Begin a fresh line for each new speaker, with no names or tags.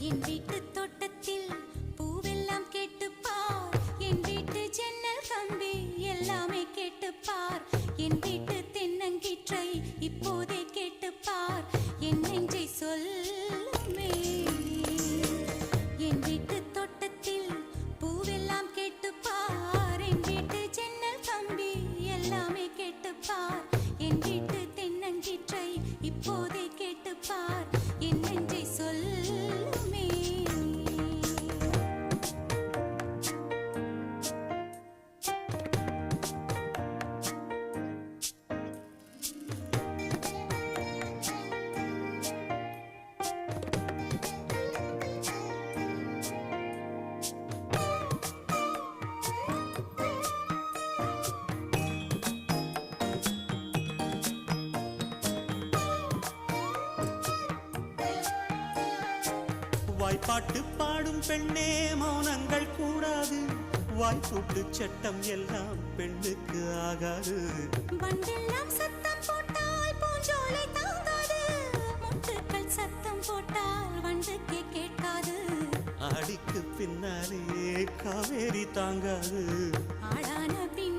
என் வீட்டு தோட்டத்தில் பூவெல்லாம் கேட்டுப்பார், என் வீட்டு ஜன்னல் கம்பி எல்லாமே கேட்டுப்பார், என் வீட்டு தென்னங்கீற்றை இப்போதே கேட்டுப்பார், என் நெஞ்சை சொல்லுமே. என் வீட்டு தோட்டத்தில் பூவெல்லாம் கேட்டுப்பார், என் வீட்டு ஜன்னல் கம்பி எல்லாமே கேட்டுப்பார், என் வீட்டு தென்னங்கீற்றை இப்போதே கேட்டுப்பார், என் நெஞ்சை சொல்லுமே.
வாய்ப்பாட்டு பாடும் பெண்ணே மௌனங்கள் கூடாது, வாய்ப்பூட்டு சட்டம் எல்லாம் பெண்ணுக்கு ஆகாது.
வண்டெல்லாம் சத்தம் போட்டால் பூஞ்சோலை தாங்காது, முட்டுக்கள் சத்தம் போட்டால் வண்டுக்கே கேட்காது,
ஆடிக்கு பின்னாலே காவேரி தாங்காது.
ஆளான பின்